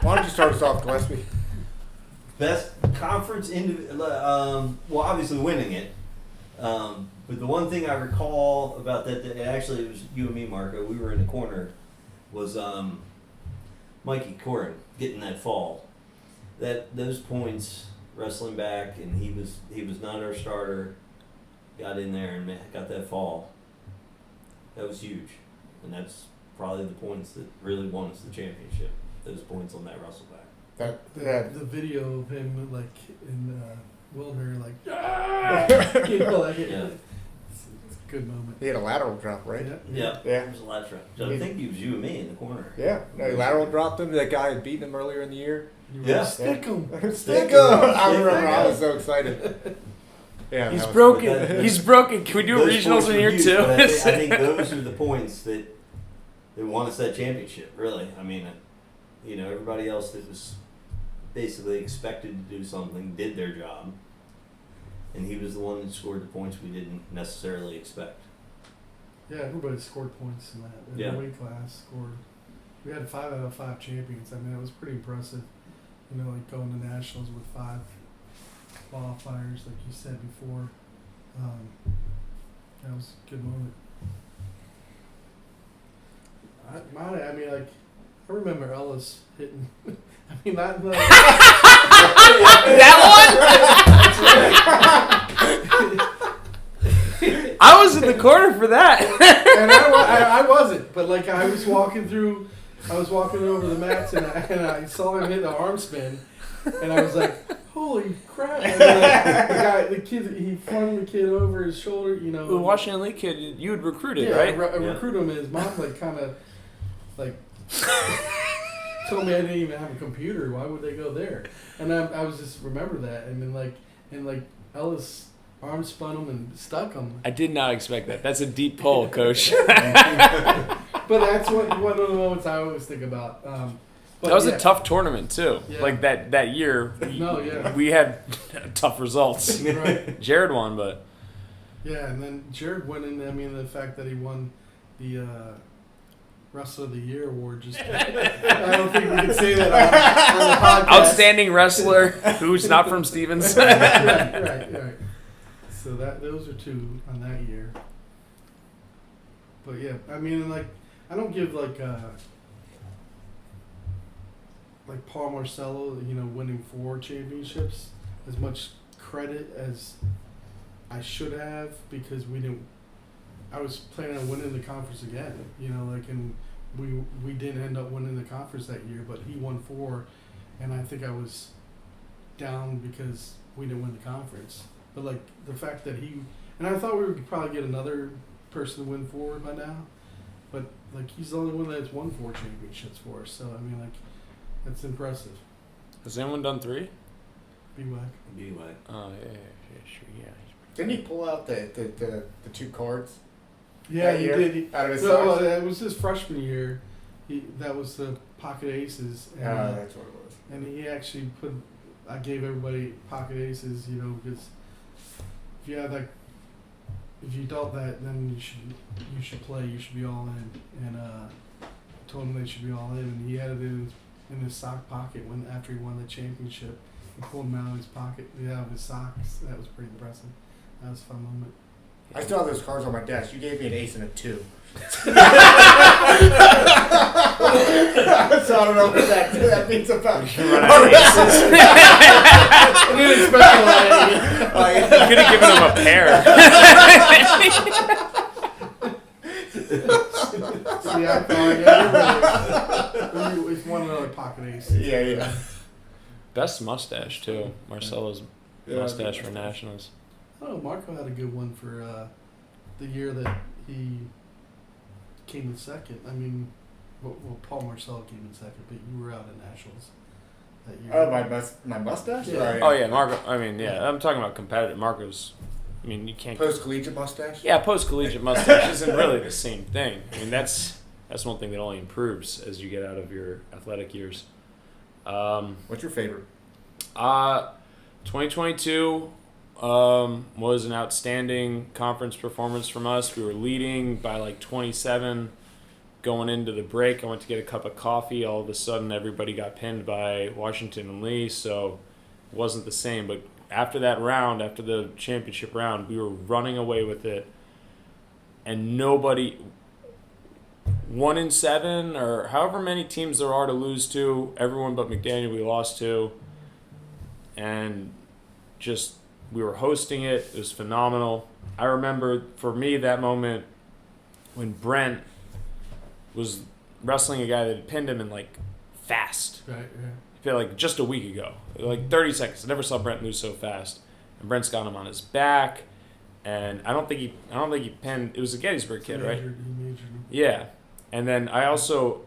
Why don't you start us off, Gillespie? Best conference well, obviously winning it. But the one thing I recall about that actually it was you and me, Marco. We were in the corner. Was Mikey Corin getting that fall? Those points wrestling back, and he was not our starter. Got in there and got that fall. That was huge, and that's probably the points that really won us the championship. Those points on that wrestleback. The video of him like in Wilder like you know, like Yeah. it's a good moment. He had a lateral drop, right? Yeah. Yeah. It was a lateral. I think it was you and me in the corner. Yeah. No, he lateral dropped him. That guy had beaten him earlier in the year. You Yeah. were stick him. Stick him! I remember. I was so excited. Yeah. He's that was- broken. He's broken. Can we do Those regionals points in were here huge, too? but I think those are the points that won us that championship. Really, I mean, everybody else that was basically expected to do something did their job, and he was the one that scored the points we didn't necessarily expect. Yeah, everybody scored points in that. Yeah. The weight class scored. We had 5 out of 5 champions. I mean, it was pretty impressive. You know, like going to nationals with 5 qualifiers, like you said before. That was a good moment. I mean, like, I remember Ellis hitting. I mean, not the. That one? I was in the corner for that. And I wasn't, but like I was walking over the mats and I saw him hit the arm spin, and I was like, "Holy crap!" And then, the kid, he flung the kid over his shoulder, you know. The Washington League kid, you had recruited, yeah, right? I recruited him, and his mom like kind of like told me I didn't even have a computer. Why would they go there? And I was just remember that, and then Ellis arm spun him and stuck him. I did not expect that. That's a deep pull, Coach. But that's one of the moments I always think about. But That was yeah. a tough tournament too. Yeah. Like that year, we had tough results. Right. Jared won, but Yeah, and then Jared winning. I mean, the fact that he won the Wrestler of the Year award just. I don't think we can say that on the podcast. outstanding wrestler who's not from Stevens. right. So those are 2 on that year. But yeah, I mean, like, I don't give like Paul Marcello, you know, winning 4 championships as much credit as I should have, because I was planning on winning the conference again, you know, like, and we didn't end up winning the conference that year, but he won 4, and I think I was down because we didn't win the conference. But like the fact that and I thought we would probably get another person to win 4 by now, but like he's the only one that's won 4 championships for us. So I mean, like, that's impressive. Has anyone done 3? BWAC. Oh yeah, sure, yeah. Didn't he pull out the 2 cards? Yeah, that he year? did. Out of his Well, socks? it was his freshman year. That was the pocket aces. And, That's what it was. and he actually I gave everybody pocket aces, you know, because if you thought that, then you should play. You should be all in. And told him they should be all in, and he had it in his sock pocket after he won the championship. He pulled them out of his pocket, out of his socks. That was pretty impressive. That was a fun moment. I still have those cards on my desk. You gave me an ace and a 2. So I don't know what that means about you. You didn't specialize. You could have given him a pair. See, I thought, yeah, it's one another pocket ace. Yeah. Best mustache too. Marcelo's mustache for nationals. Oh, Marco had a good one for the year that he came in second. I mean, well, Paul Marcello came in second, but you were out at nationals that year. Oh, my mustache? Yeah. Right. Oh yeah, Marco. I mean, yeah, I'm talking about competitive. Marco's. I mean, you can't. Post-collegiate mustache? Yeah, post-collegiate mustache isn't really the same thing. I mean, that's one thing that only improves as you get out of your athletic years. What's your favorite? 2022 was an outstanding conference performance from us. We were leading by like 27. going into the break, I went to get a cup of coffee. All of a sudden, everybody got pinned by Washington and Lee, so it wasn't the same. But after that round, after the championship round, we were running away with it, and nobody, 1 in 7 or however many teams there are to lose to, everyone but McDaniel we lost to, and just we were hosting it. It was phenomenal. I remember for me that moment when Brent was wrestling a guy that had pinned him in like fast. Right, yeah. I feel like just a week ago, like 30 seconds. I never saw Brent lose so fast. And Brent's got him on his back, and I don't think he pinned. It was a Gettysburg kid, right? He majored him. Yeah. And then I also,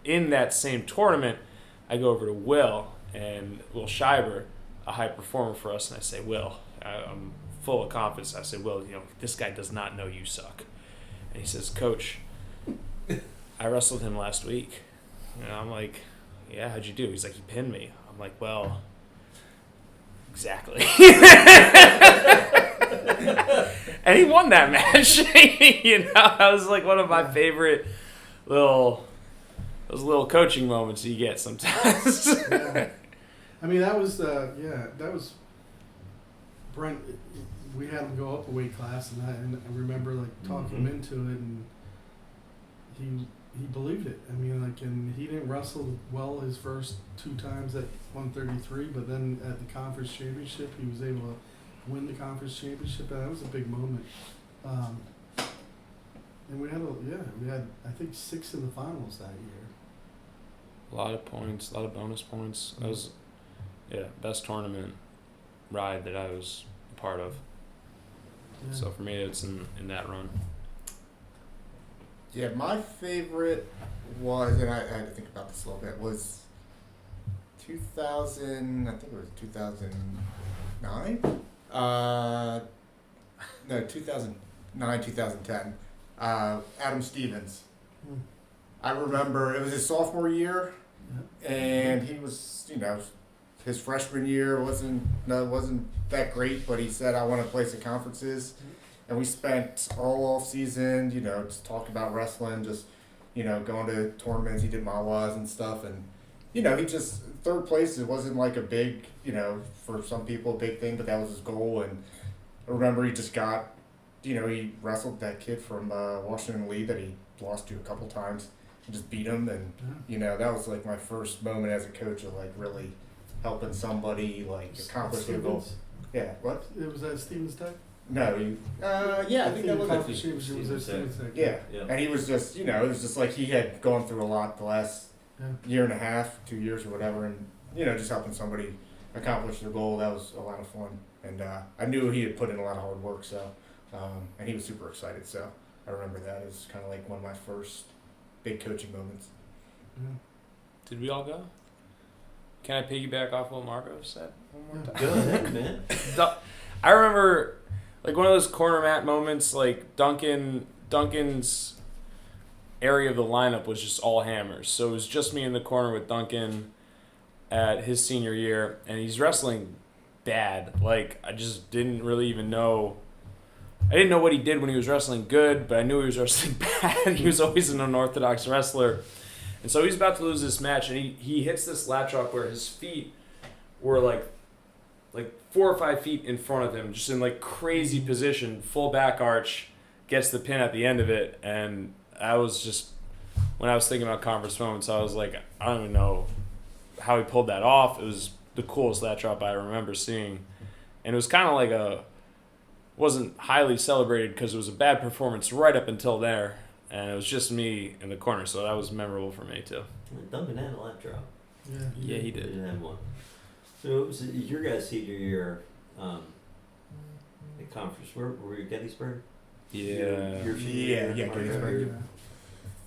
in that same tournament, I go over to Will Scheiber, a high performer for us, and I say, Will, I'm full of confidence. I say, Will, this guy does not know you suck. And he says, Coach, I wrestled him last week. And I'm like, yeah, how'd you do? He's like, he pinned me. I'm like, well, exactly. And he won that match. That was like one of my favorite those little coaching moments you get sometimes. Yeah. I mean, that was Brent. We had him go up a weight class, and I remember like talking him into it, and he believed it. I mean, like, and he didn't wrestle well his first 2 times at 133, but then at the conference championship, he was able to win the conference championship, and that was a big moment. And we had I think 6 in the finals that year. A lot of points, a lot of bonus points. That was, best tournament ride that I was a part of. Yeah. So for me, it's in that run. Yeah, my favorite was, and I had to think about this a little bit, was 2000, I think it was 2009? No, 2009, 2010. Adam Stevens. I remember it was his sophomore year, and he was, his freshman year wasn't that great, but he said, I want to play some conferences. And we spent all off season, just talking about wrestling, just, going to tournaments. He did Mawas and stuff. And, he just, third place, it wasn't like a big, for some people, a big thing, but that was his goal. And I remember he just got, he wrestled that kid from Washington Lee that he lost to a couple times and just beat him. And, that was like my first moment as a coach of like really helping somebody like accomplish their goals. Yeah, what? It was at Stevens Tech? No, I think that was conference championship was at Stevens Tech. Yeah, and he was just, it was just like he had gone through a lot the last year and a half, 2 years or whatever, and, just helping somebody accomplish their goal, that was a lot of fun. And I knew he had put in a lot of hard work, so, and he was super excited, so I remember that. It was kind of like one of my first big coaching moments. Yeah. Did we all go? Can I piggyback off what Marco said one more time? Go ahead, man. I remember, like, one of those corner mat moments, like, Duncan's area of the lineup was just all hammers. So it was just me in the corner with Duncan at his senior year, and he's wrestling bad. Like, I just didn't really even know. I didn't know what he did when he was wrestling good, but I knew he was wrestling bad. He was always an unorthodox wrestler. And so he's about to lose this match, and he hits this lat drop where his feet were like 4 or 5 feet in front of him, just in like crazy position, full back arch, gets the pin at the end of it. And I was just, when I was thinking about conference moments, I was like, I don't even know how he pulled that off. It was the coolest lat drop I remember seeing. And it was kind of like wasn't highly celebrated because it was a bad performance right up until there. And it was just me in the corner, so that was memorable for me too. Duncan had a lap drop. Yeah, he did. He didn't have one. So your guys' senior year at conference, where were you, Gettysburg? Yeah. Your senior year? Gettysburg.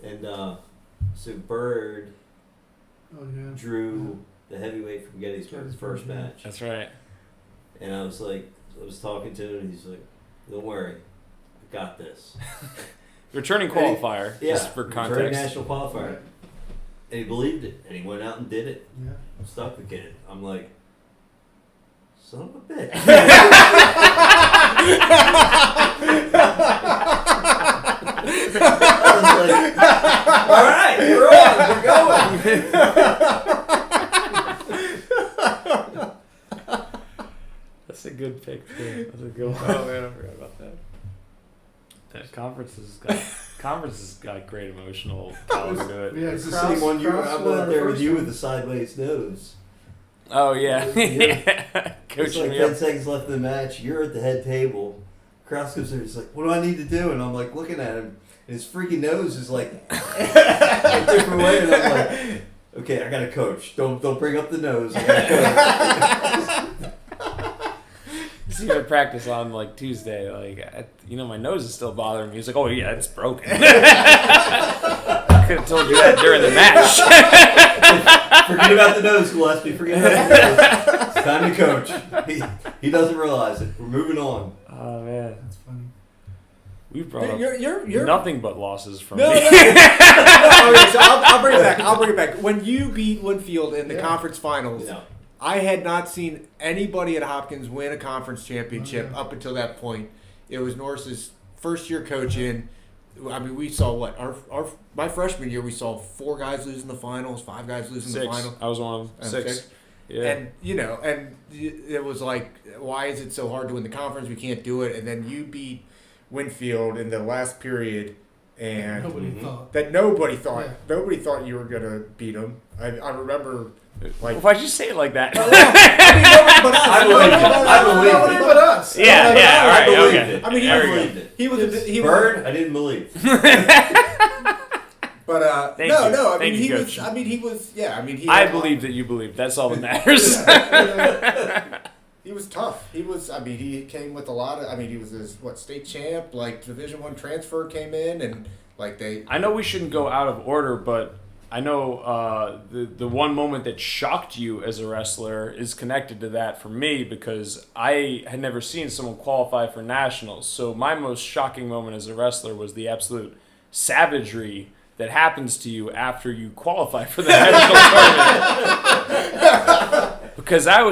And so Bird drew the heavyweight from Gettysburg, first match. That's right. And I was talking to him, and he's like, "Don't worry, I got this." Returning qualifier, just for returning context. national qualifier. Right. And he believed it, and he went out and did it. Yeah. Stuck the kid. I'm like, son of a bitch. All right, we're on. We're going. That's a good pick too. That's a good one. Oh man, I forgot about that. That conference has got great emotional quality to it. Yeah, It's the Kraus- same one you were Kraus I'm won out the there with first you one. with the sideways nose. Oh yeah, Yeah. It's coaching like me 10 up. seconds left in the match. You're at the head table. Kraus comes there. He's like, "What do I need to do?" And I'm like looking at him, and his freaking nose is like a different way. And I'm like, "Okay, I gotta coach. Don't bring up the nose. I gotta coach." See him at practice on like Tuesday. Like, my nose is still bothering me. He's like, "Oh yeah, it's broken." I could have told you that during the match. Forget about the nose, Gillespie. Forget about the nose. It's time to coach. He doesn't realize it. We're moving on. Oh man, That's funny. we've brought up You're nothing but losses from no, me. no. Okay, so I'll bring it back. I'll bring it back. When you beat Winfield in the Yeah. conference finals, Yeah. I had not seen anybody at Hopkins win a conference championship up until that point. It was Norris's first year coaching. I mean, we saw what my freshman year we saw 4 guys losing the finals, 5 guys losing the 6. final. I was one of them. 6. Yeah. And it was like, why is it so hard to win the conference? We can't do it. And then you beat Winfield in the last period, and Nobody thought. that nobody thought Yeah. nobody thought you were gonna beat them. I remember like. Why'd you say it like that? I mean, nobody but us. I believe it. I believe Nobody it. but us. Yeah, yeah, all I right, believed okay. it. I mean, I believed it. he was he was. Bird, I didn't believe. But Thank no, you. no. I Thank mean, you, he was. Coach. I mean, he was. Yeah. I mean, he. I had- believe that you believe. That's all that matters. He was tough. He was. I mean, he came with a lot of. I mean, he was his state champ, like Division I transfer came in, and like they. I know we shouldn't go out of order, but I know the one moment that shocked you as a wrestler is connected to that for me because I had never seen someone qualify for nationals. So my most shocking moment as a wrestler was the absolute savagery that happens to you after you qualify for the national tournament. Because I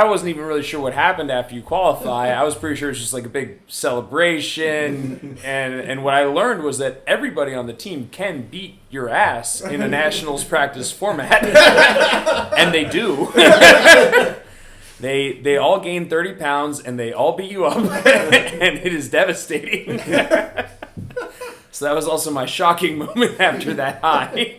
wasn't even really sure what happened after you qualify. I was pretty sure it was just like a big celebration. And what I learned was that everybody on the team can beat your ass in a nationals practice format. And they do. They all gain 30 pounds and they all beat you up. And it is devastating. So that was also my shocking moment after that high.